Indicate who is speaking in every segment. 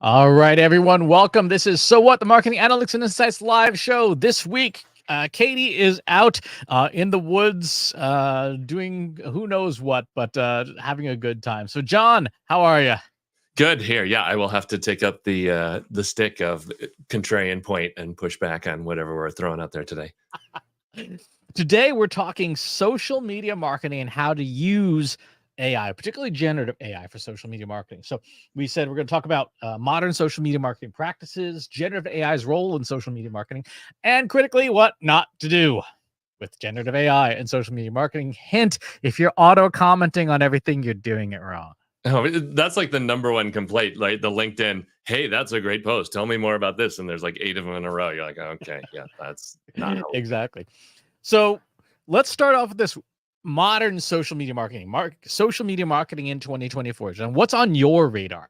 Speaker 1: All right, everyone, welcome. This is So What, the Marketing Analytics and Insights live show. This week, Katie is out in the woods doing who knows what, but having a good time. So, John, how are you?
Speaker 2: Good here. Yeah, I will have to take up the stick of contrarian point and push back on whatever we're throwing out there today.
Speaker 1: Today, we're talking social media marketing and how to use AI, particularly generative AI, for social media marketing. So we said we're going to talk about modern social media marketing practices, generative AI's role in social media marketing, and critically, what not to do with generative AI and social media marketing. Hint, if you're auto-commenting on everything, you're doing it wrong.
Speaker 2: Oh, that's like the number one complaint, like the LinkedIn. Hey, that's a great post. Tell me more about this. And there's like 8 of them in a row. You're like, okay, yeah, that's not how.
Speaker 1: Exactly. So let's start off with this modern social media marketing, social media marketing in 2024. And what's on your radar?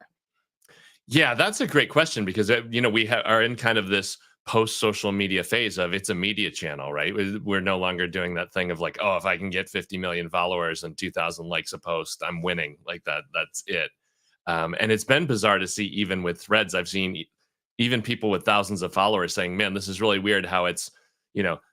Speaker 2: Yeah, that's a great question because we are in kind of this post social media phase of it's a media channel, right? We're no longer doing that thing of like, oh, if I can get 50 million followers and 2,000 likes a post, I'm winning. Like that. That's it. And it's been bizarre to see even with threads. I've seen even people with thousands of followers saying, man, this is really weird how it's,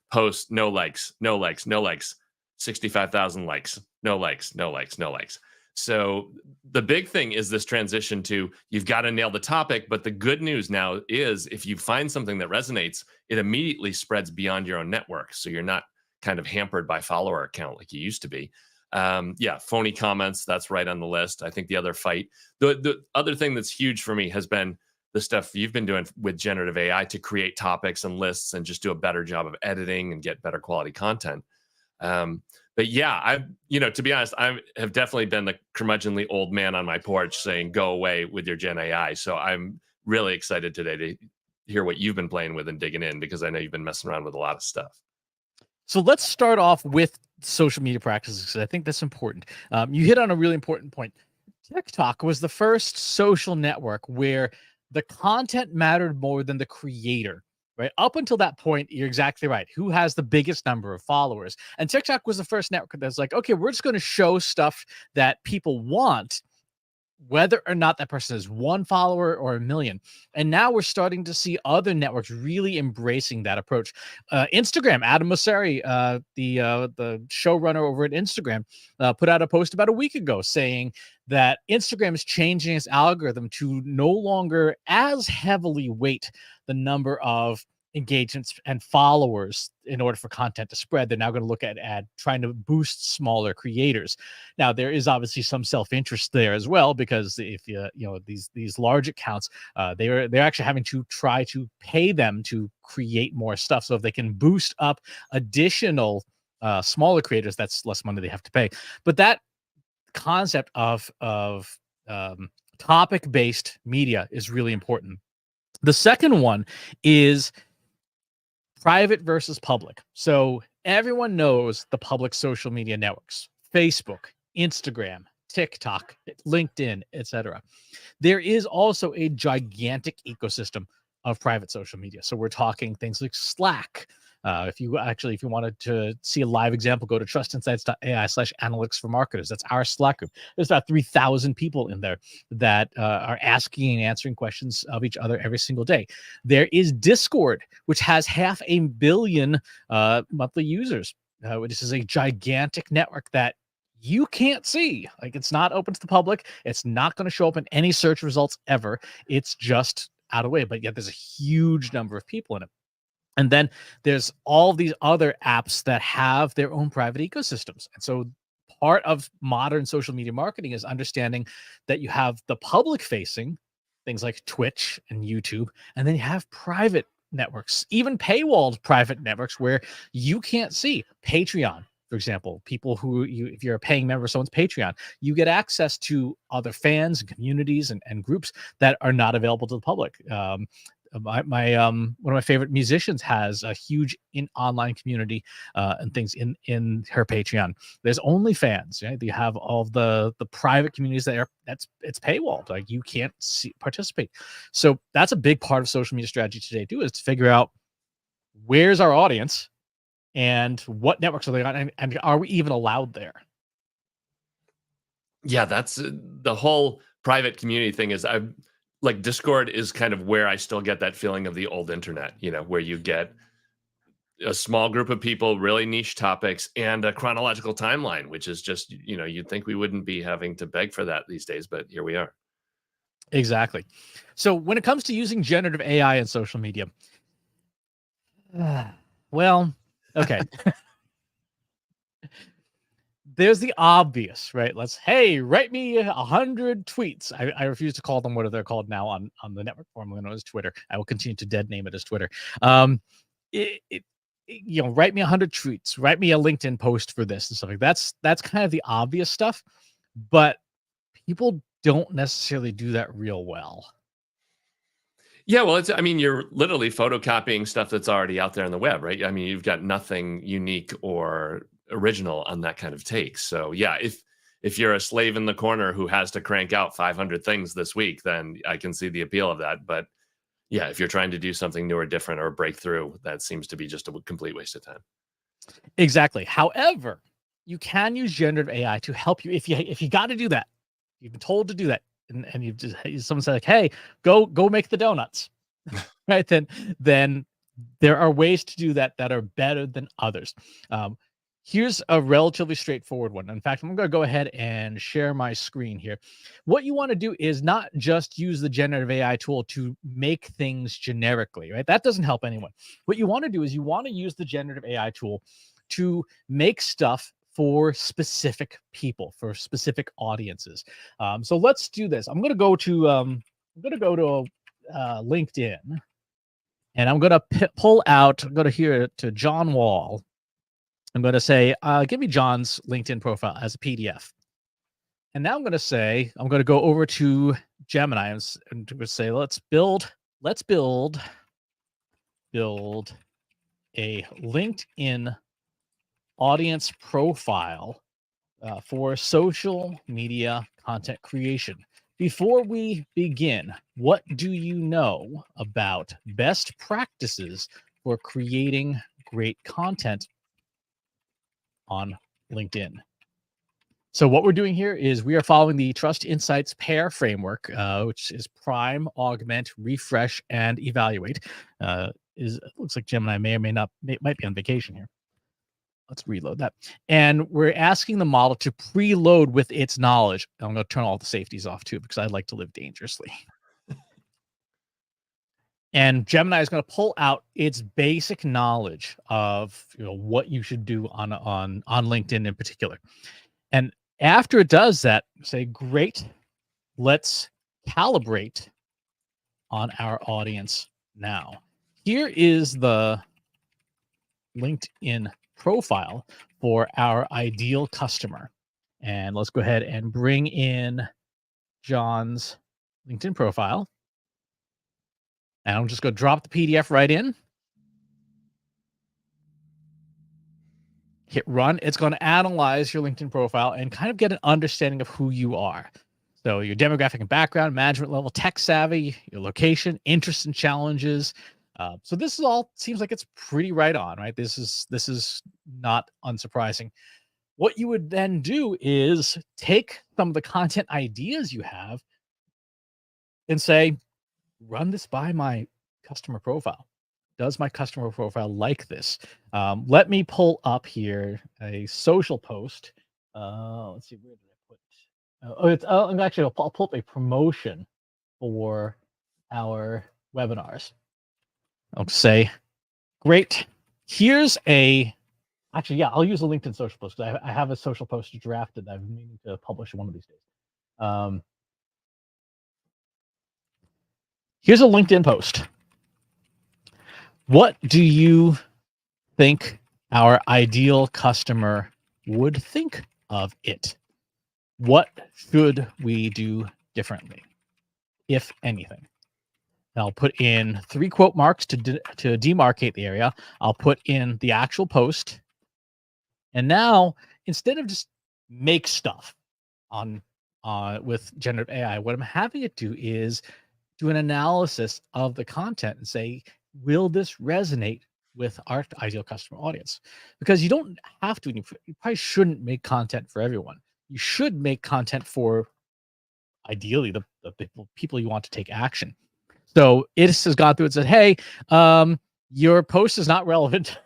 Speaker 2: post, no likes, no likes, no likes, 65,000 likes, no likes, no likes, no likes. So the big thing is this transition to you've got to nail the topic. But the good news now is if you find something that resonates, it immediately spreads beyond your own network. So you're not kind of hampered by follower account like you used to be. Yeah, phony comments, that's right on the list. I think the other fight, the other thing that's huge for me has been the stuff you've been doing with generative AI to create topics and lists and just do a better job of editing and get better quality content. But yeah, to be honest, I have definitely been the curmudgeonly old man on my porch saying, go away with your Gen AI. So I'm really excited today to hear what you've been playing with and digging in because I know you've been messing around with a lot of stuff.
Speaker 1: So let's start off with social media practices because I think that's important. You hit on a really important point. TikTok was the first social network where the content mattered more than the creator. Right up until that point, you're exactly right. Who has the biggest number of followers? And TikTok was the first network that's like, okay, we're just going to show stuff that people want, whether or not that person is one follower or a million. And now we're starting to see other networks really embracing that approach. Instagram, Adam Mosseri, the showrunner over at Instagram, put out a post about a week ago saying that Instagram is changing its algorithm to no longer as heavily weight the number of engagements and followers in order for content to spread. They're now going to look at trying to boost smaller creators. Now, there is obviously some self-interest there as well, because if these large accounts, they're actually having to try to pay them to create more stuff. So if they can boost up additional smaller creators, that's less money they have to pay. But that concept of topic-based media is really important. The second one is private versus public. So everyone knows the public social media networks: Facebook, Instagram, TikTok, LinkedIn, etc. There is also a gigantic ecosystem of private social media. So we're talking things like Slack. If you wanted to see a live example, go to trustinsights.ai/analytics for marketers. That's our Slack group. There's about 3,000 people in there that are asking and answering questions of each other every single day. There is Discord, which has 500 million monthly users. This is a gigantic network that you can't see. Like, it's not open to the public. It's not going to show up in any search results ever. It's just out of the way, but yet there's a huge number of people in it. And then there's all these other apps that have their own private ecosystems. And so part of modern social media marketing is understanding that you have the public facing things like Twitch and YouTube, and then you have private networks, even paywalled private networks where you can't see. Patreon, for example, people who if you're a paying member of someone's Patreon, you get access to other fans and communities and groups that are not available to the public. My one of my favorite musicians has a huge online community and things in her Patreon. There's OnlyFans. Right? You have all of the private communities it's paywalled. Like, you can't participate. So that's a big part of social media strategy today too, is to figure out where's our audience and what networks are they on, and are we even allowed there?
Speaker 2: Yeah, that's the whole private community thing. Is like Discord is kind of where I still get that feeling of the old internet, where you get a small group of people, really niche topics, and a chronological timeline, which is just, you'd think we wouldn't be having to beg for that these days, but here we are.
Speaker 1: Exactly. So when it comes to using generative AI in social media, well, okay. There's the obvious, right? Hey, write me 100 tweets. I refuse to call them what they're called now on the network, formerly known as Twitter. I will continue to dead name it as Twitter. Write me 100 tweets, write me a LinkedIn post for this and stuff like that. That's kind of the obvious stuff, but people don't necessarily do that real well.
Speaker 2: Yeah, well, you're literally photocopying stuff that's already out there on the web, right? I mean, you've got nothing unique or original on that kind of take. So, yeah, if you're a slave in the corner who has to crank out 500 things this week, then I can see the appeal of that. But yeah, if you're trying to do something new or different or break through, that seems to be just a complete waste of time.
Speaker 1: Exactly. However, you can use generative AI to help you if you got to do that. You've been told to do that, and someone said like, "Hey, go make the donuts," right? Then there are ways to do that are better than others. Here's a relatively straightforward one. In fact, I'm going to go ahead and share my screen here. What you want to do is not just use the generative AI tool to make things generically, right? That doesn't help anyone. What you want to do is you want to use the generative AI tool to make stuff for specific people, for specific audiences. So let's do this. I'm going to go to LinkedIn, and I'm going to pull out. I'm going to here to John Wall. I'm going to say, give me John's LinkedIn profile as a PDF. And now I'm going to go over to Gemini and say, let's build a LinkedIn audience profile for social media content creation. Before we begin, what do you know about best practices for creating great content on LinkedIn? So what we're doing here is we are following the Trust Insights pair framework, which is prime, augment, refresh, and evaluate. It looks like Gemini might be on vacation here. Let's reload that. And we're asking the model to preload with its knowledge. I'm going to turn all the safeties off too, because I like to live dangerously. And Gemini is going to pull out its basic knowledge of what you should do on LinkedIn in particular. And after it does that, say, great, let's calibrate on our audience now. Here is the LinkedIn profile for our ideal customer. And let's go ahead and bring in John's LinkedIn profile. And I'm just going to drop the PDF right in. Hit run. It's going to analyze your LinkedIn profile and kind of get an understanding of who you are. So your demographic and background, management level, tech savvy, your location, interests and challenges. So this is all seems like it's pretty right on, right? This is not unsurprising. What you would then do is take some of the content ideas you have and say, run this by my customer profile. Does my customer profile like this? Let me pull up here a social post. Let's see, where did I put? Actually, I'll pull up a promotion for our webinars. I'll say, great. Here's actually, yeah, I'll use a LinkedIn social post because I have a social post drafted that I've been meaning to publish one of these days. Here's a LinkedIn post. What do you think our ideal customer would think of it? What should we do differently, if anything? And I'll put in 3 quote marks to demarcate the area. I'll put in the actual post. And now, instead of just make stuff on with generative AI, what I'm having it do is do an analysis of the content and say, will this resonate with our ideal customer audience? Because you don't have to, you probably shouldn't make content for everyone. You should make content for ideally the people you want to take action. So it has gone through and said, hey, your post is not relevant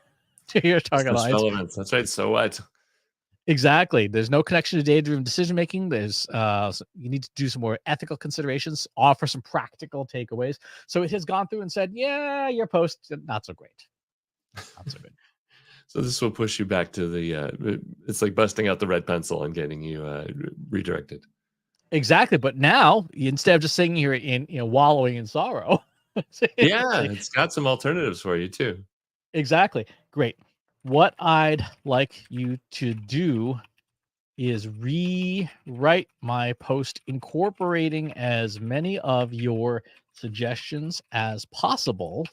Speaker 1: to your target
Speaker 2: Business
Speaker 1: audience.
Speaker 2: relevance. That's right. So what?
Speaker 1: Exactly. There's no connection to data-driven decision making. There's you need to do some more ethical considerations, offer some practical takeaways. So it has gone through and said, yeah, your post not so great. Not so good.
Speaker 2: So this will push you back to the it's like busting out the red pencil and getting you redirected.
Speaker 1: Exactly. But now, instead of just sitting here in wallowing in sorrow.
Speaker 2: Yeah, it's got some alternatives for you too.
Speaker 1: Exactly. Great. What I'd like you to do is rewrite my post incorporating as many of your suggestions as possible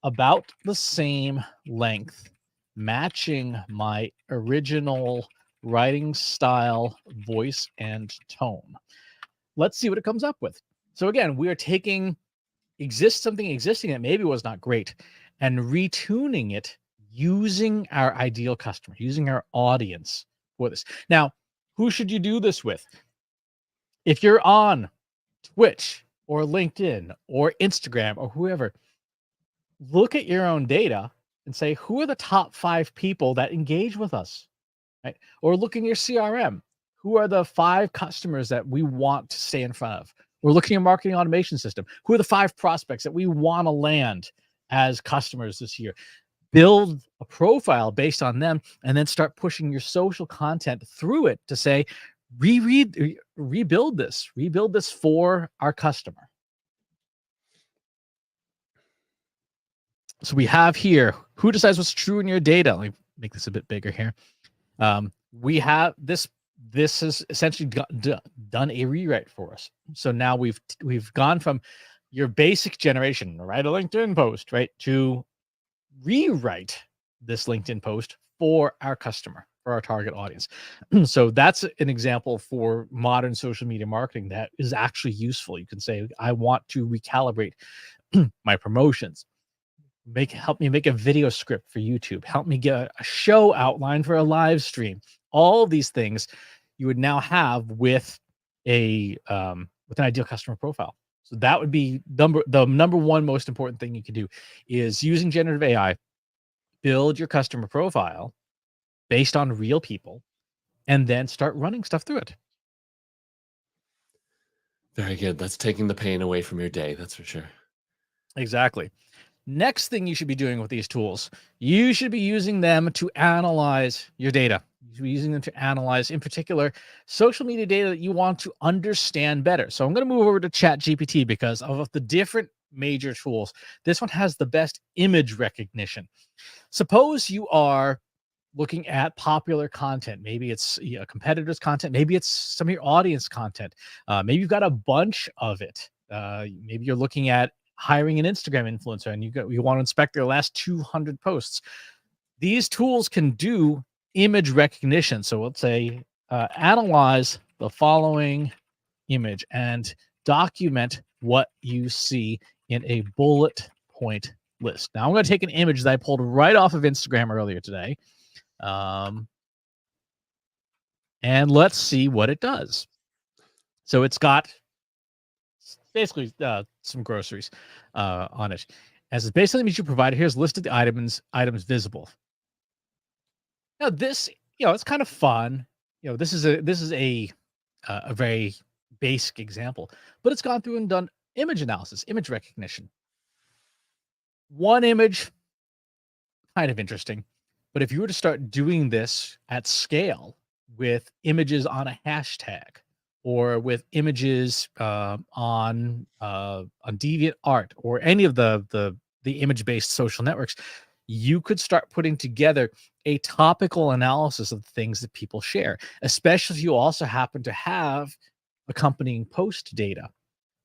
Speaker 1: about the same length, matching my original writing style, voice, and tone. Let's see what it comes up with. So again, we are taking something existing that maybe was not great and retuning it using our ideal customer, using our audience for this. Now, who should you do this with? If you're on Twitch or LinkedIn or Instagram or whoever, look at your own data and say, who are the top 5 people that engage with us? Right? Or look in your CRM. Who are the 5 customers that we want to stay in front of? We're looking at marketing automation system. Who are the 5 prospects that we want to land as customers this year? Build a profile based on them, and then start pushing your social content through it to say, rebuild this for our customer. So we have here, who decides what's true in your data? Let me make this a bit bigger here. We have this has essentially done a rewrite for us. So now we've gone from your basic generation, write a LinkedIn post, right, to rewrite this LinkedIn post for our customer, for our target audience. So that's an example for modern social media marketing that is actually useful. You can say, I want to recalibrate my promotions. Help me make a video script for YouTube. Help me get a show outline for a live stream. All of these things you would now have with an ideal customer profile. So that would be the number one most important thing you can do is using generative AI, build your customer profile based on real people, and then start running stuff through it.
Speaker 2: Very good. That's taking the pain away from your day. That's for sure.
Speaker 1: Exactly. Next thing you should be doing with these tools, you should be using them to analyze your data. You should be using them to analyze, in particular, social media data that you want to understand better. So I'm going to move over to ChatGPT because of the different major tools. This one has the best image recognition. Suppose you are looking at popular content. Maybe it's competitors' content. Maybe it's some of your audience content. Maybe you've got a bunch of it. Maybe you're looking at hiring an Instagram influencer and you want to inspect their last 200 posts. These tools can do image recognition. So let's say analyze the following image and document what you see in a bullet point list. Now I'm going to take an image that I pulled right off of Instagram earlier today. And let's see what it does. So it's got basically some groceries on it. As the base image you provided, here's listed the items visible. Now this, it's kind of fun. This is a very basic example, but it's gone through and done image analysis, image recognition. One image, kind of interesting, but if you were to start doing this at scale with images on a hashtag, or with images on DeviantArt or any of the image-based social networks, you could start putting together a topical analysis of the things that people share, especially if you also happen to have accompanying post data.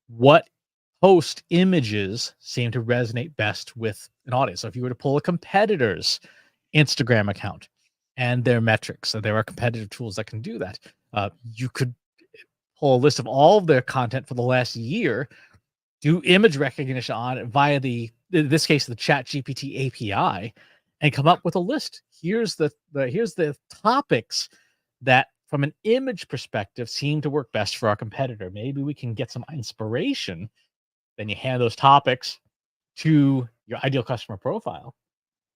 Speaker 1: What post images seem to resonate best with an audience? So if you were to pull a competitor's Instagram account and their metrics, so there are competitive tools that can do that. You could pull a list of all of their content for the last year, do image recognition on it via in this case, the ChatGPT API, and come up with a list. Here's the topics that from an image perspective seem to work best for our competitor. Maybe we can get some inspiration. Then you hand those topics to your ideal customer profile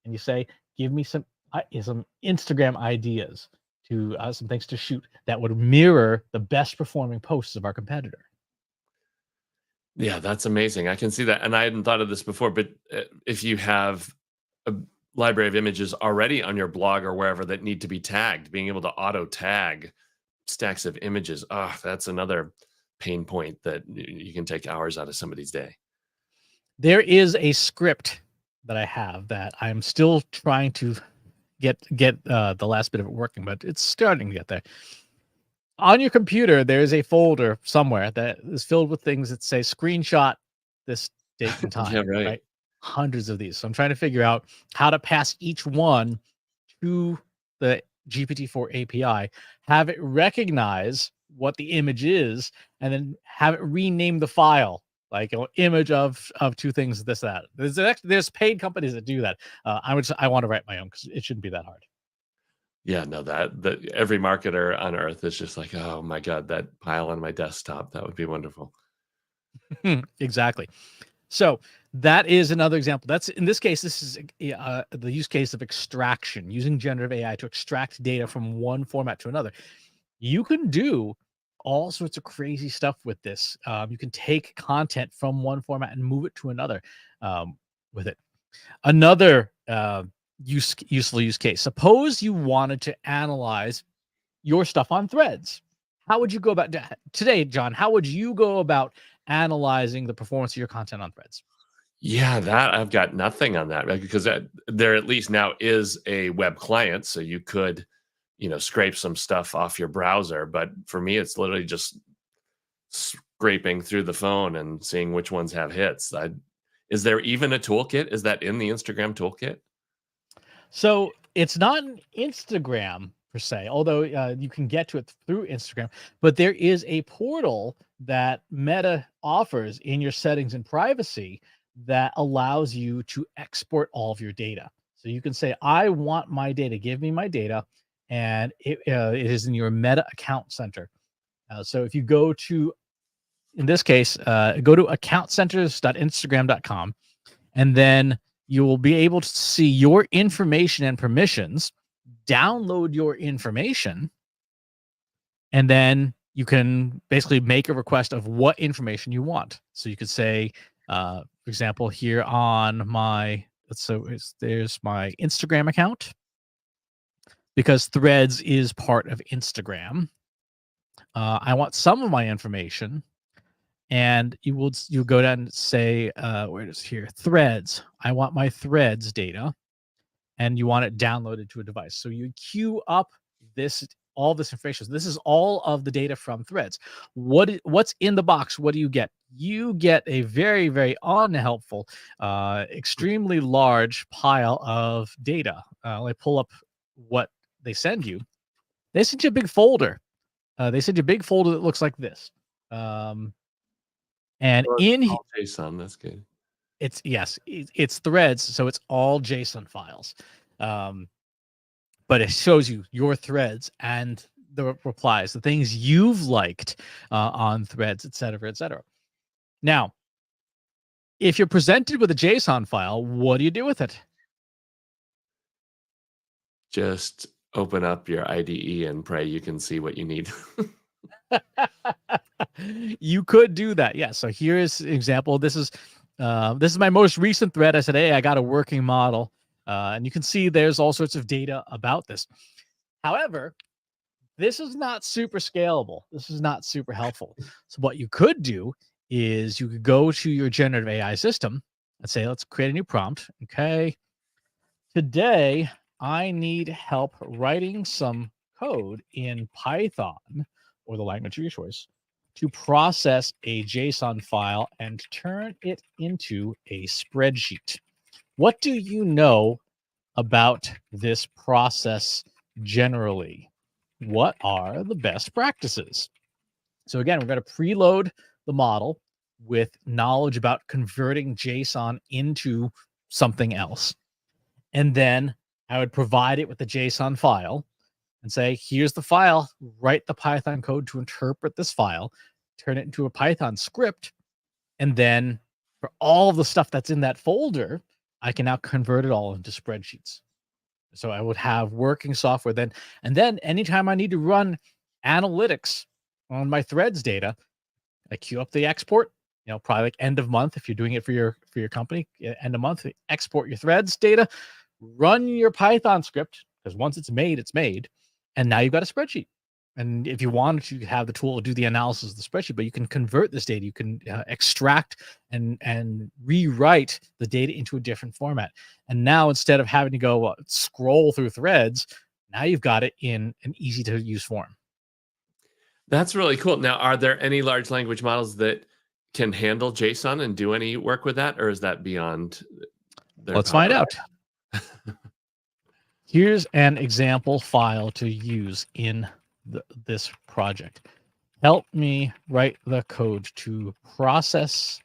Speaker 1: and you say, give me some Instagram ideas to some things to shoot that would mirror the best performing posts of our competitor.
Speaker 2: Yeah, that's amazing. I can see that. And I hadn't thought of this before, but if you have a library of images already on your blog or wherever that need to be tagged, being able to auto tag stacks of images, that's another pain point that you can take hours out of somebody's day.
Speaker 1: There is a script that I have that I'm still trying to get the last bit of it working, but it's starting to get there. On your computer, there is a folder somewhere that is filled with things that say screenshot this date and time,
Speaker 2: Yeah, right.
Speaker 1: right? Hundreds of these. So I'm trying to figure out how to pass each one to the GPT-4 API, have it recognize what the image is, and then have it rename the file like an image of two things, this, that. There's paid companies that do that. I want to write my own because it shouldn't be that hard.
Speaker 2: Yeah, no, that every marketer on earth is just like, oh my God, that pile on my desktop. That would be wonderful.
Speaker 1: Exactly. So that is another example. That's in this case, this is the use case of extraction, using generative AI to extract data from one format to another. You can do all sorts of crazy stuff with this. You can take content from one format and move it to another with it. Another useful use case. Suppose you wanted to analyze your stuff on Threads. How would you go about today, John? How would you go about analyzing the performance of your content on Threads?
Speaker 2: Yeah, that I've got nothing on that, right? Because there at least now is a web client, so you could, scrape some stuff off your browser. But for me, it's literally just scraping through the phone and seeing which ones have hits. Is there even a toolkit? Is that in the Instagram toolkit?
Speaker 1: So it's not an Instagram per se, although you can get to it through Instagram, but there is a portal that Meta offers in your settings and privacy that allows you to export all of your data. So you can say, I want my data, give me my data, and it is in your Meta account center. So if you go to, in this case, go to accountcenters.instagram.com, and then you will be able to see your information and permissions, download your information, and then you can basically make a request of what information you want. So you could say, for example, here on my, there's my Instagram account, because Threads is part of Instagram. I want some of my information, and you go down and say, where it is here, Threads. I want my Threads data, and you want it downloaded to a device. So you queue up all this information. So this is all of the data from Threads. What's in the box? What do you get? You get a very, very unhelpful, extremely large pile of data. Let me pull up what they send you. They send you a big folder. They send you a big folder that looks like this. And
Speaker 2: All JSON, that's good.
Speaker 1: it's Threads, so it's all JSON files. But it shows you your threads and the replies, the things you've liked on Threads, et cetera, et cetera. Now, if you're presented with a JSON file, what do you do with it?
Speaker 2: Just open up your IDE and pray you can see what you need.
Speaker 1: You could do that. Yeah. So here's an example. This is my most recent thread. I said, hey, I got a working model. And you can see there's all sorts of data about this. However, this is not super scalable. This is not super helpful. So what you could do is you could go to your generative AI system and say, let's create a new prompt. Okay. Today, I need help writing some code in Python, or the language of your choice, to process a JSON file and turn it into a spreadsheet. What do you know about this process generally? What are the best practices? So again, we're going to preload the model with knowledge about converting JSON into something else. And then I would provide it with the JSON file. and say, here's the file, write the Python code to interpret this file, turn it into a Python script, and then for all of the stuff that's in that folder, I can now convert it all into spreadsheets. So I would have working software then, and then anytime I need to run analytics on my threads data, I queue up the export, probably like end of month if you're doing it for your company, end of month, export your threads data, run your Python script, because once it's made, and now you've got a spreadsheet. And if you wanted, you could have the tool to do the analysis of the spreadsheet, but you can convert this data. You can extract and rewrite the data into a different format. And now instead of having to go scroll through threads, now you've got it in an easy to use form.
Speaker 2: That's really cool. Now, are there any large language models that can handle JSON and do any work with that, or is that beyond their
Speaker 1: Let's
Speaker 2: power?
Speaker 1: find out. Here's an example file to use in this project. Help me write the code to process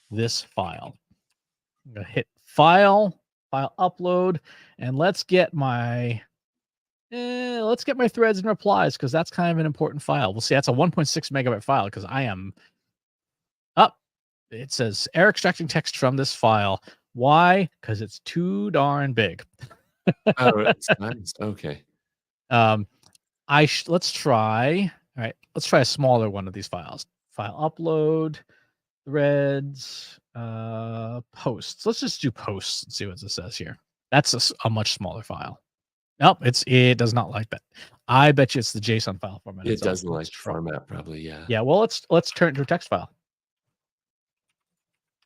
Speaker 1: this file. I'm gonna hit file upload, and let's get my threads and replies, because that's kind of an important file. We'll see. That's a 1.6 megabyte file because I am up. It says error extracting text from this file. Why? Because it's too darn big.
Speaker 2: Oh, it's nice. Okay.
Speaker 1: Let's try. All right, let's try a smaller one of these files. File upload, threads, posts. Let's just do posts and see what this says here. That's a much smaller file. Nope, it does not like that. I bet you it's the JSON file format.
Speaker 2: It doesn't like format, probably. Yeah.
Speaker 1: Yeah. Well, let's turn it to a text file.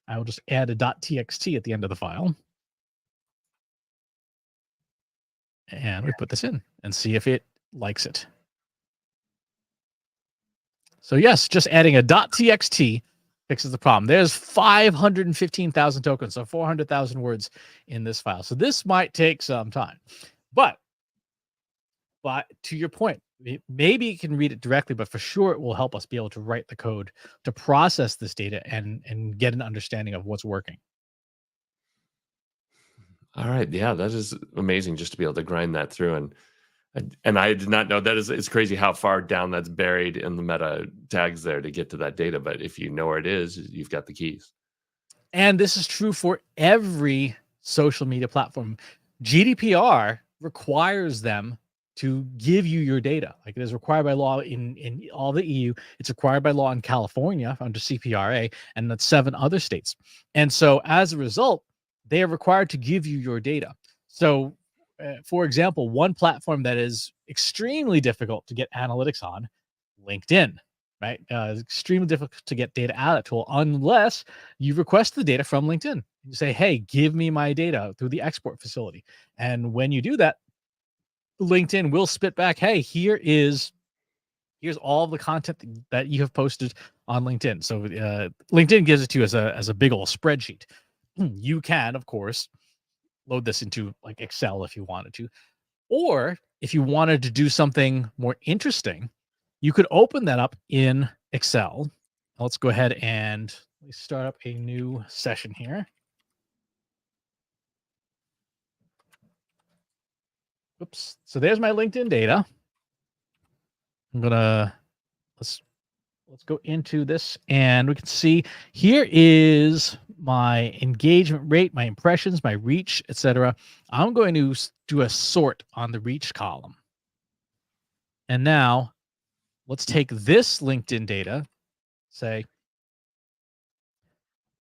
Speaker 1: I will just add a .txt at the end of the file, and we put this in and see if it likes it. So yes, just adding a .txt fixes the problem. There's 515,000 tokens, so 400,000 words in this file. So this might take some time, but to your point, maybe you can read it directly, but for sure it will help us be able to write the code to process this data and get an understanding of what's working.
Speaker 2: All right. Yeah, that is amazing just to be able to grind that through. And I did not know that. It's crazy how far down that's buried in the meta tags there to get to that data. But if you know where it is, you've got the keys.
Speaker 1: And this is true for every social media platform. GDPR requires them to give you your data. Like, it is required by law in all the EU. It's required by law in California under CPRA, and that's 7 other states. And so as a result, they are required to give you your data. So for example, one platform that is extremely difficult to get analytics on, LinkedIn, right? It's extremely difficult to get data out of that tool unless you request the data from LinkedIn. You say, hey, give me my data through the export facility. And when you do that, LinkedIn will spit back, hey, here's all the content that you have posted on LinkedIn. So LinkedIn gives it to you as a big old spreadsheet. You can, of course, load this into like Excel if you wanted to, or if you wanted to do something more interesting, you could open that up in Excel. Let's go ahead and start up a new session here. Oops. So there's my LinkedIn data. I'm gonna let's go into this, and we can see here is my engagement rate, my impressions, my reach, etc. I'm going to do a sort on the reach column. And now let's take this LinkedIn data, say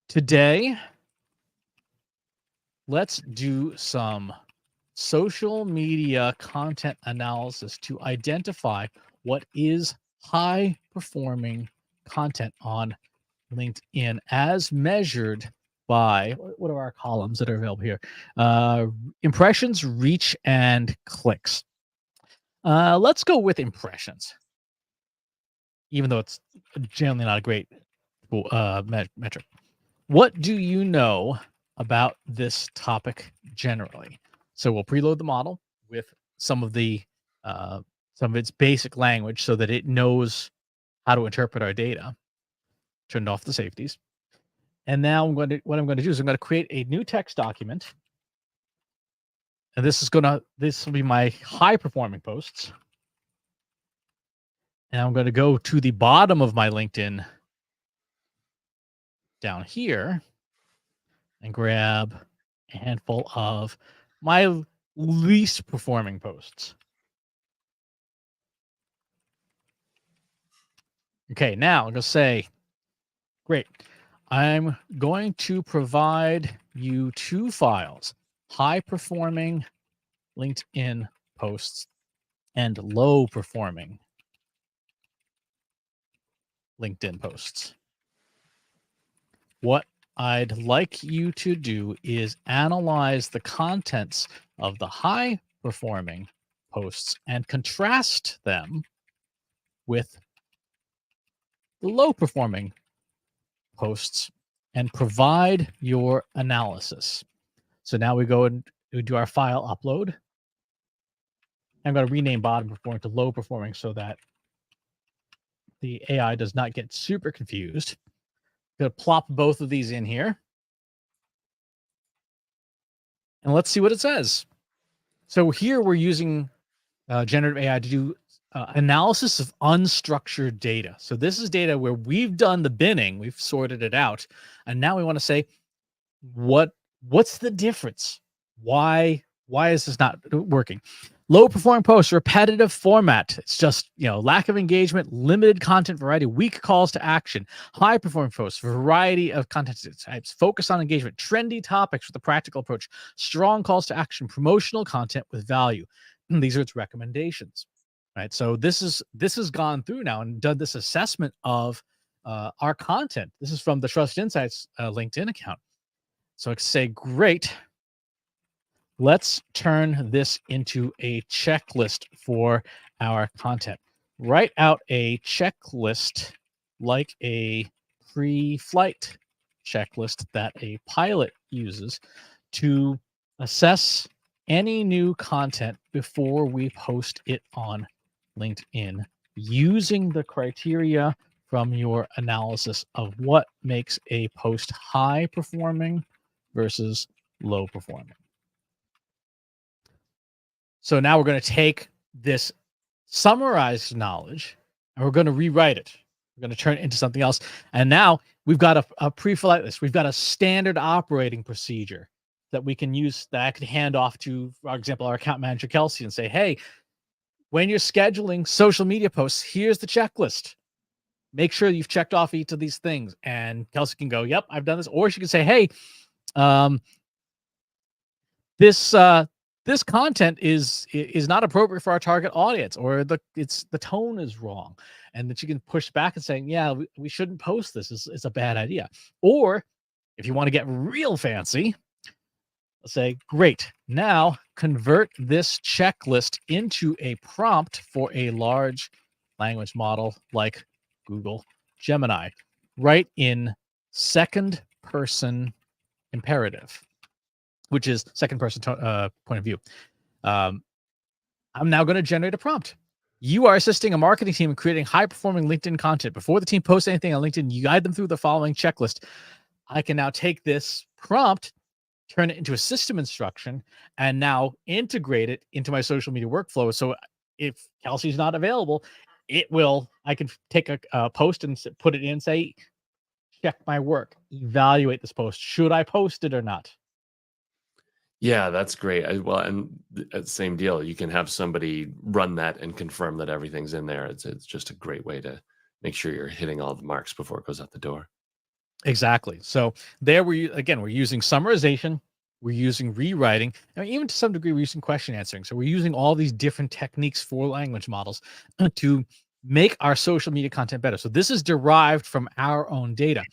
Speaker 1: today, let's do some social media content analysis to identify what is high performing content on LinkedIn as measured by, what are our columns that are available here? Impressions, reach, and clicks. Let's go with impressions, even though it's generally not a great metric. What do you know about this topic generally? So we'll preload the model with some of its basic language so that it knows how to interpret our data. Turned off the safeties. And now what I'm going to do is I'm going to create a new text document. And this will be my high performing posts. And I'm going to go to the bottom of my LinkedIn down here and grab a handful of my least performing posts. Okay, now I'm going to say, great. I'm going to provide you 2 files, high performing LinkedIn posts and low performing LinkedIn posts. What I'd like you to do is analyze the contents of the high performing posts and contrast them with the low performing posts and provide your analysis. So now we go and we do our file upload. I'm going to rename bottom performing to low performing so that the AI does not get super confused. I'm going to plop both of these in here. And let's see what it says. So here we're using generative AI to do analysis of unstructured data. So this is data where we've done the binning, we've sorted it out, and now we want to say what's the difference? Why is this not working? Low performing posts, repetitive format. It's just, lack of engagement, limited content variety, weak calls to action. High performing posts, variety of content types, focus on engagement, trendy topics with a practical approach, strong calls to action, promotional content with value. And these are its recommendations, right? So this has gone through now and done this assessment of our content. This is from the Trust Insights LinkedIn account. So I say, great. Let's turn this into a checklist for our content. Write out a checklist like a pre-flight checklist that a pilot uses to assess any new content before we post it on LinkedIn using the criteria from your analysis of what makes a post high performing versus low performing. So now we're going to take this summarized knowledge and we're going to rewrite it. We're going to turn it into something else. And now we've got a pre-flight list. We've got a standard operating procedure that we can use, that I could hand off to, for example, our account manager, Kelsey, and say, hey, when you're scheduling social media posts, here's the checklist. Make sure you've checked off each of these things. And Kelsey can go, yep, I've done this. Or she can say, hey, this content is not appropriate for our target audience, or the tone is wrong, and that you can push back and saying, yeah, we shouldn't post this. It's a bad idea. Or if you want to get real fancy, let's say, great, now convert this checklist into a prompt for a large language model like Google Gemini. Write in second person imperative, which is second person point of view. I'm now going to generate a prompt. You are assisting a marketing team in creating high-performing LinkedIn content. Before the team posts anything on LinkedIn, you guide them through the following checklist. I can now take this prompt, turn it into a system instruction, and now integrate it into my social media workflow. So if Kelsey's not available, I can take a post and put it in, say, check my work, evaluate this post. Should I post it or not?
Speaker 2: Yeah, that's great. And same deal. You can have somebody run that and confirm that everything's in there. It's just a great way to make sure you're hitting all the marks before it goes out the door.
Speaker 1: Exactly. So there we're using summarization, we're using rewriting, and even to some degree we're using question answering. So we're using all these different techniques for language models to make our social media content better. So this is derived from our own data.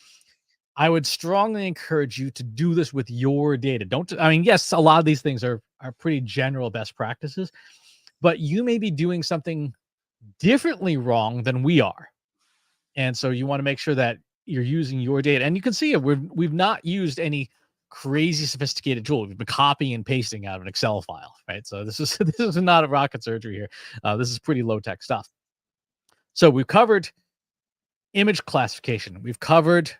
Speaker 1: I would strongly encourage you to do this with your data. Yes, a lot of these things are pretty general best practices, but you may be doing something differently wrong than we are. And so you want to make sure that you're using your data. And you can see it. We've not used any crazy sophisticated tool. We've been copying and pasting out of an Excel file, right? So this is not a rocket surgery here. This is pretty low tech stuff. So we've covered image classification. We've covered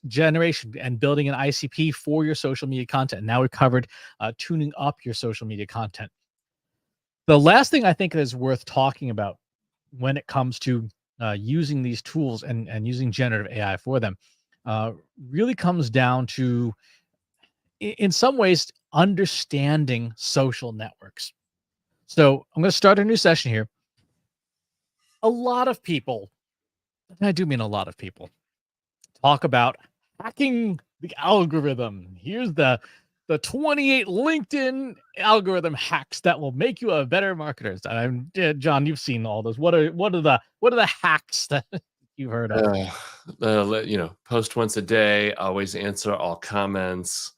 Speaker 1: generation and building an ICP for your social media content. Now we've covered tuning up your social media content. The last thing I think is worth talking about when it comes to using these tools and using generative AI for them really comes down to, in some ways, understanding social networks. So I'm going to start a new session here. A lot of people, and I do mean a lot of people, talk about hacking the algorithm. Here's the 28 LinkedIn algorithm hacks that will make you a better marketer. John, you've seen all those. What are the hacks that you've heard of?
Speaker 2: Post once a day, always answer all comments,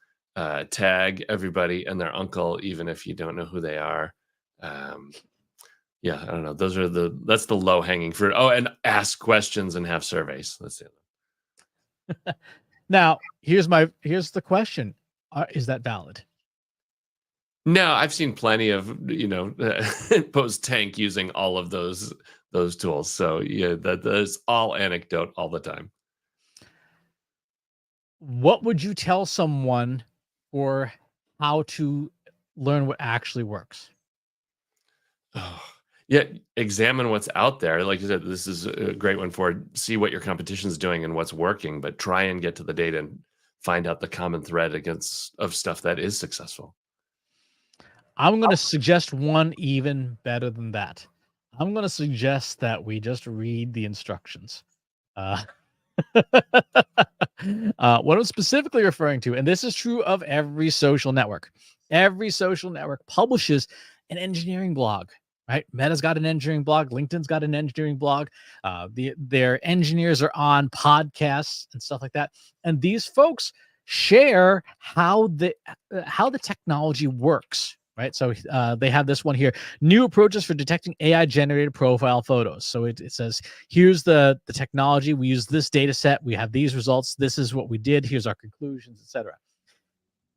Speaker 2: tag everybody and their uncle, even if you don't know who they are. Yeah, I don't know. That's the low hanging fruit. Oh, and ask questions and have surveys. That's it.
Speaker 1: Now, here's the question: is that valid?
Speaker 2: No, I've seen plenty of post tank using all of those tools. So yeah, that's all anecdote all the time.
Speaker 1: What would you tell someone for how to learn what actually works?
Speaker 2: Oh, yeah, examine what's out there. Like you said, this is a great one for see what your competition's doing and what's working, but try and get to the data and find out the common thread of stuff that is successful.
Speaker 1: I'm going to suggest one even better than that. I'm going to suggest that we just read the instructions. What I'm specifically referring to, and this is true of every social network publishes an engineering blog, right? Meta's got an engineering blog, LinkedIn's got an engineering blog. Their engineers are on podcasts and stuff like that, and these folks share how the technology works. Right. So they have this one here: new approaches for detecting AI generated profile photos. So it says, here's the technology. We use this data set. We have these results. This is what we did. Here's our conclusions, etc.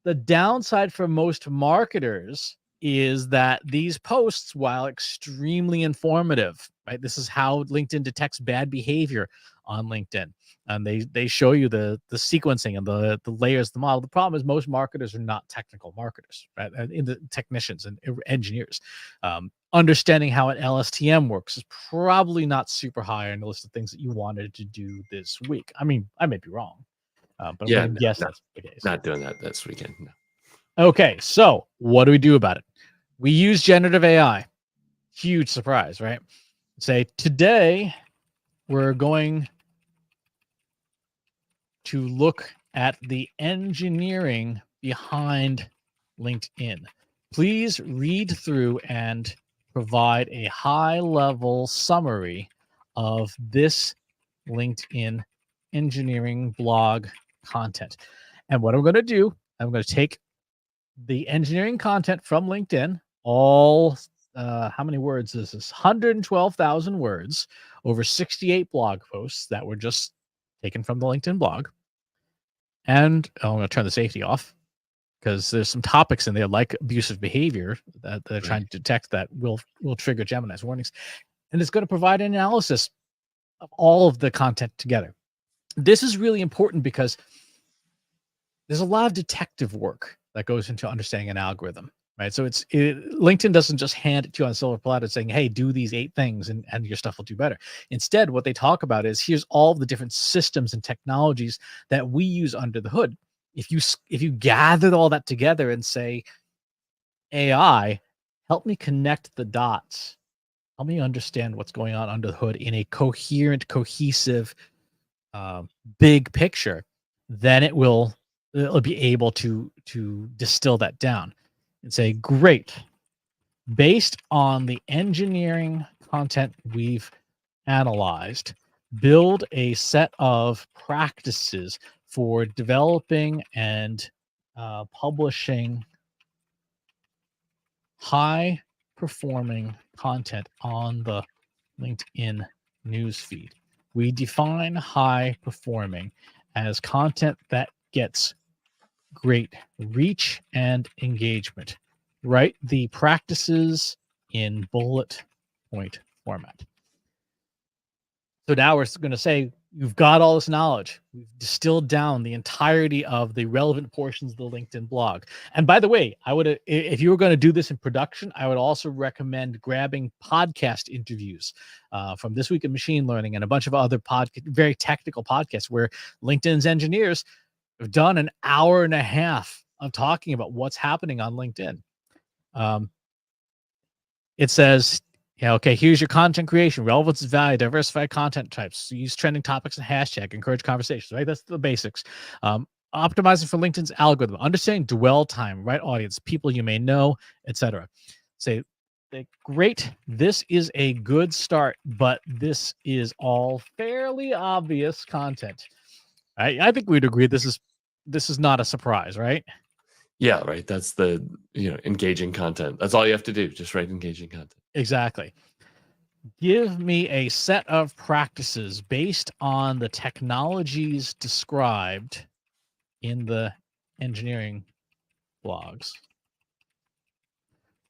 Speaker 1: The downside for most marketers is that these posts, while extremely informative, right? This is how LinkedIn detects bad behavior on LinkedIn. And they show you the sequencing and the layers of the model. The problem is most marketers are not technical marketers, right? In the technicians and engineers. Understanding how an LSTM works is probably not super high on the list of things that you wanted to do this week. I mean, I may be wrong, but I'm going to guess that's the case.
Speaker 2: Not doing that this weekend. No.
Speaker 1: Okay, so what do we do about it? We use generative AI. Huge surprise, right? Say, today we're going to look at the engineering behind LinkedIn. Please read through and provide a high-level summary of this LinkedIn engineering blog content. And what I'm going to do, I'm going to take the engineering content from LinkedIn, all how many words is this? 112,000 words over 68 blog posts that were just taken from the LinkedIn blog. And I'm going to turn the safety off because there's some topics in there like abusive behavior that they're trying to detect that will trigger Gemini's warnings. And it's going to provide an analysis of all of the content together. This is really important because there's a lot of detective work that goes into understanding an algorithm, right? So LinkedIn doesn't just hand it to you on a silver platter saying, hey, do these 8 things and your stuff will do better. Instead, what they talk about is, here's all the different systems and technologies that we use under the hood. If you gathered all that together and say, AI, help me connect the dots, help me understand what's going on under the hood in a coherent, cohesive, big picture, then it'll be able to distill that down and say, great, based on the engineering content we've analyzed, build a set of practices for developing and publishing high performing content on the LinkedIn newsfeed. We define high performing as content that gets great reach and engagement. Write the practices in bullet point format. So now we're going to say, You've got all this knowledge. We've distilled down the entirety of the relevant portions of the LinkedIn blog. And by the way, I would, if you were going to do this in production, I would also recommend grabbing podcast interviews from This Week in Machine Learning and a bunch of other very technical podcasts where LinkedIn's engineers have done an hour and a half of talking about what's happening on LinkedIn. It says, yeah, okay, here's your content creation, relevance is value, diversified content types, use trending topics and hashtag, encourage conversations, right? That's the basics. Optimizing for LinkedIn's algorithm, understanding dwell time, right audience, people you may know, etc. Say, great, this is a good start, but this is all fairly obvious content. I think we'd agree this is not a surprise, right?
Speaker 2: Yeah, right. That's the engaging content. That's all you have to do. Just write engaging content.
Speaker 1: Exactly. Give me a set of practices based on the technologies described in the engineering blogs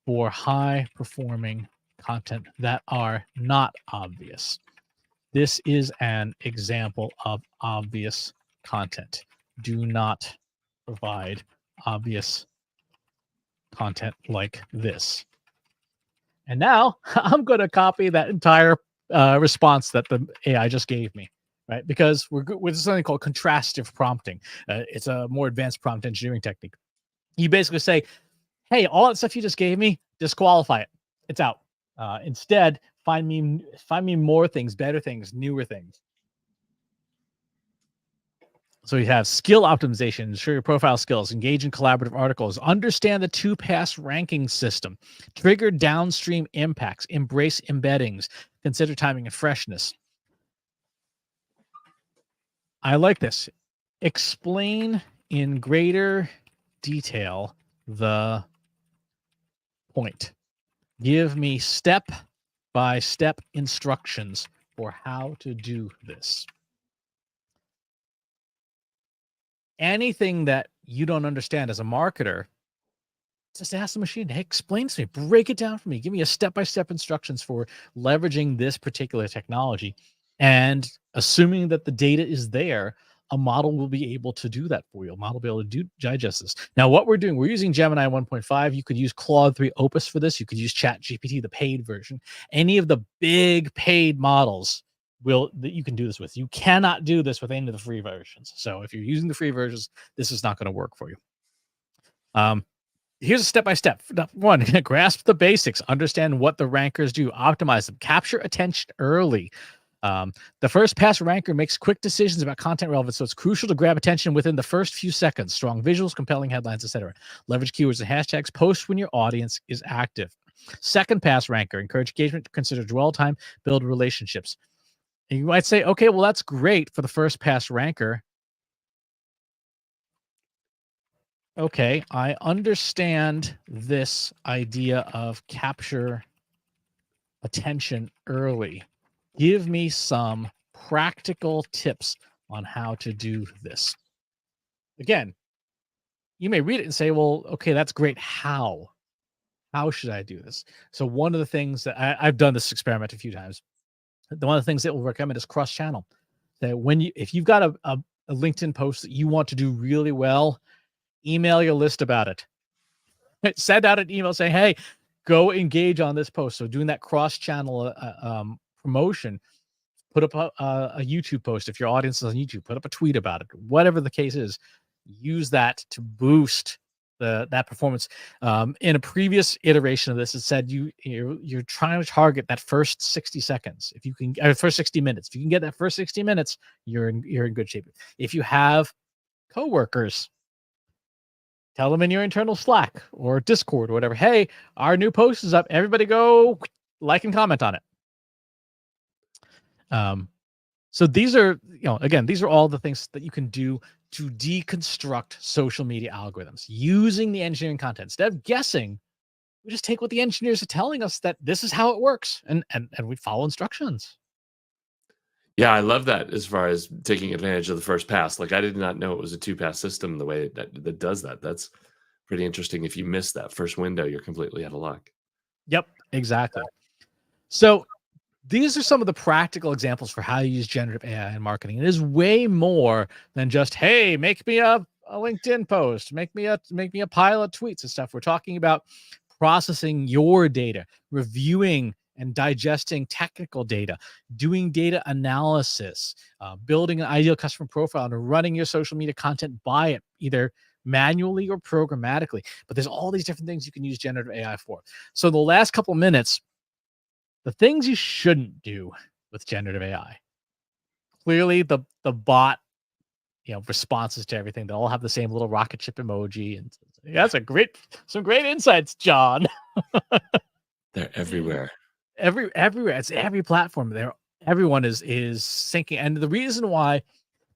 Speaker 1: for high performing content that are not obvious. This is an example of obvious content. Do not provide obvious content like this. And now I'm going to copy that entire response that the AI just gave me, right? Because we're with something called contrastive prompting. It's a more advanced prompt engineering technique. You basically say, hey, all that stuff you just gave me, disqualify it. It's out. Instead, find me more things, better things, newer things. So you have skill optimization, ensure your profile skills, engage in collaborative articles, understand the 2-pass ranking system, trigger downstream impacts, embrace embeddings, consider timing and freshness. I like this. Explain in greater detail the point. Give me step-by-step instructions for how to do this. Anything that you don't understand as a marketer, just ask the machine, hey, explain to me, break it down for me, give me a step-by-step instructions for leveraging this particular technology. And assuming that the data is there, a model will be able to do that for you. A model will be able to digest this. Now, what we're doing, we're using Gemini 1.5. You could use Claude 3 Opus for this. You could use ChatGPT, the paid version. Any of the big paid models that you can do this with. You cannot do this with any of the free versions. So if you're using the free versions, this is not going to work for you. Here's a step-by-step. One, grasp the basics, understand what the rankers do, optimize them, capture attention early. The first pass ranker makes quick decisions about content relevance, so it's crucial to grab attention within the first few seconds. Strong visuals, compelling headlines, etc. Leverage keywords and hashtags. Post when your audience is active. Second pass ranker, encourage engagement, consider dwell time, build relationships. And you might say, okay, well, that's great for the first pass ranker. Okay, I understand this idea of capture attention early. Give me some practical tips on how to do this. Again, you may read it and say, well, okay, that's great. How should I do this? So one of the things that I've done this experiment a few times. One of the things that we'll recommend is cross-channel. That if you've got a LinkedIn post that you want to do really well, email your list about it. Send out an email saying, hey, go engage on this post. So doing that cross-channel promotion, put up a YouTube post. If your audience is on YouTube, put up a tweet about it. Whatever the case is, use that to boost that performance. In a previous iteration of this, it said you're trying to target that first 60 seconds. If you can, first 60 minutes. If you can get that first 60 minutes, you're in good shape. If you have coworkers, tell them in your internal Slack or Discord or whatever, hey, our new post is up. Everybody go like and comment on it. So these are, again, these are all the things that you can do to deconstruct social media algorithms using the engineering content. Instead of guessing, we just take what the engineers are telling us that this is how it works, and we follow instructions.
Speaker 2: Yeah, I love that as far as taking advantage of the first pass. Like I did not know it was a 2-pass system the way that does that. That's pretty interesting. If you miss that first window, you're completely out of luck.
Speaker 1: Yep, exactly. So these are some of the practical examples for how you use generative AI in marketing. It is way more than just, hey, make me a LinkedIn post, make me a pile of tweets and stuff. We're talking about processing your data, reviewing and digesting technical data, doing data analysis, building an ideal customer profile, and running your social media content by it, either manually or programmatically. But there's all these different things you can use generative AI for. So the last couple minutes, the things you shouldn't do with generative AI. Clearly, the bot, responses to everything. They all have the same little rocket ship emoji, and that's some great insights, John.
Speaker 2: They're everywhere.
Speaker 1: Everywhere. It's every platform. Everyone is syncing, and the reason why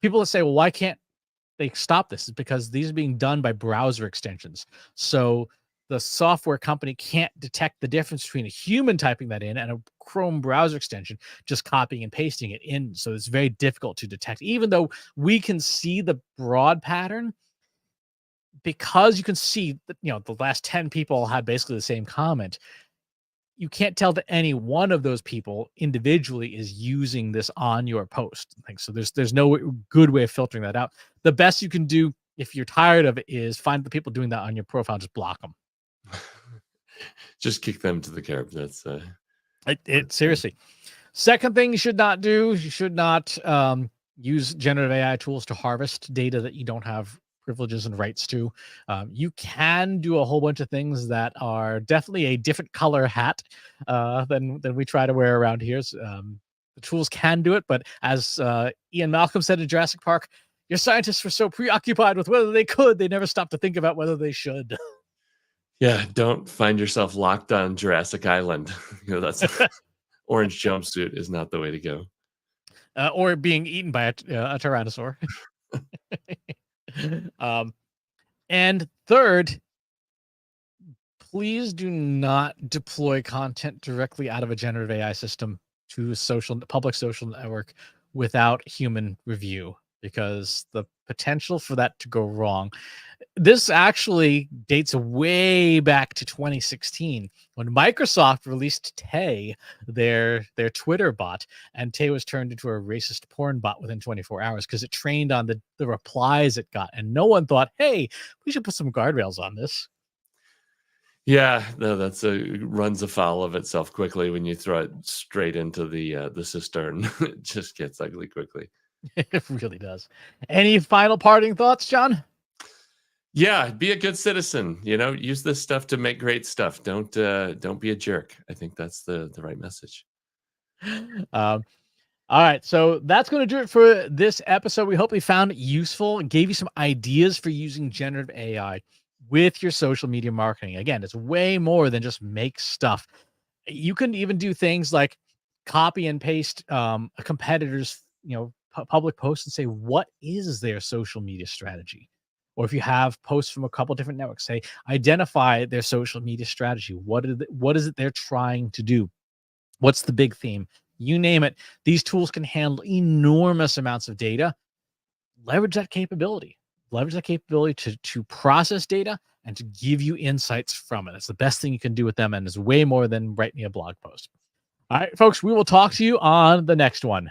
Speaker 1: people say, well, why can't they stop this, is because these are being done by browser extensions. So the software company can't detect the difference between a human typing that in and a Chrome browser extension just copying and pasting it in. So it's very difficult to detect, even though we can see the broad pattern, because you can see that, the last 10 people had basically the same comment. You can't tell that any one of those people individually is using this on your post. So there's no good way of filtering that out. The best you can do, if you're tired of it, is find the people doing that on your profile, just block them.
Speaker 2: Just kick them to the curb. That's
Speaker 1: seriously. Second thing you should not do, you should not use generative AI tools to harvest data that you don't have privileges and rights to. You can do a whole bunch of things that are definitely a different color hat than we try to wear around here. The tools can do it, but as Ian Malcolm said in Jurassic Park, your scientists were so preoccupied with whether they could, they never stopped to think about whether they should.
Speaker 2: Yeah, don't find yourself locked on Jurassic Island. That's orange jumpsuit is not the way to go.
Speaker 1: Or being eaten by a tyrannosaur. And third, please do not deploy content directly out of a generative AI system to a public social network without human review, because the potential for that to go wrong. This actually dates way back to 2016 when Microsoft released Tay, their Twitter bot, and Tay was turned into a racist porn bot within 24 hours because it trained on the replies it got, and no one thought, hey, we should put some guardrails on this.
Speaker 2: Yeah, no, runs afoul of itself quickly when you throw it straight into the cistern. It just gets ugly quickly.
Speaker 1: It really does. Any final parting thoughts, John?
Speaker 2: Yeah, be a good citizen. Use this stuff to make great stuff. Don't be a jerk. I think that's the right message.
Speaker 1: All right, so that's going to do it for this episode. We hope we found it useful and gave you some ideas for using generative AI with your social media marketing. Again, it's way more than just make stuff. You can even do things like copy and paste a competitor's public post and say, what is their social media strategy? Or if you have posts from a couple different networks, say, identify their social media strategy. What is it they're trying to do? What's the big theme? You name it. These tools can handle enormous amounts of data. Leverage that capability. To process data and to give you insights from it. That's the best thing you can do with them, and it's way more than write me a blog post. All right, folks, we will talk to you on the next one.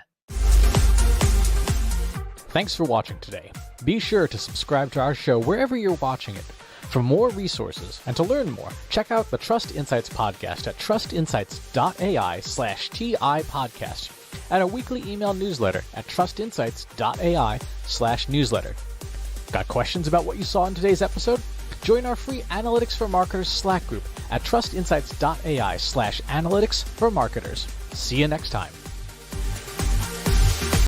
Speaker 1: Thanks for watching today. Be sure to subscribe to our show wherever you're watching it. For more resources and to learn more, check out the Trust Insights podcast at trustinsights.ai/TI podcast and a weekly email newsletter at trustinsights.ai/newsletter. Got questions about what you saw in today's episode? Join our free Analytics for Marketers Slack group at trustinsights.ai/analytics for marketers. See you next time.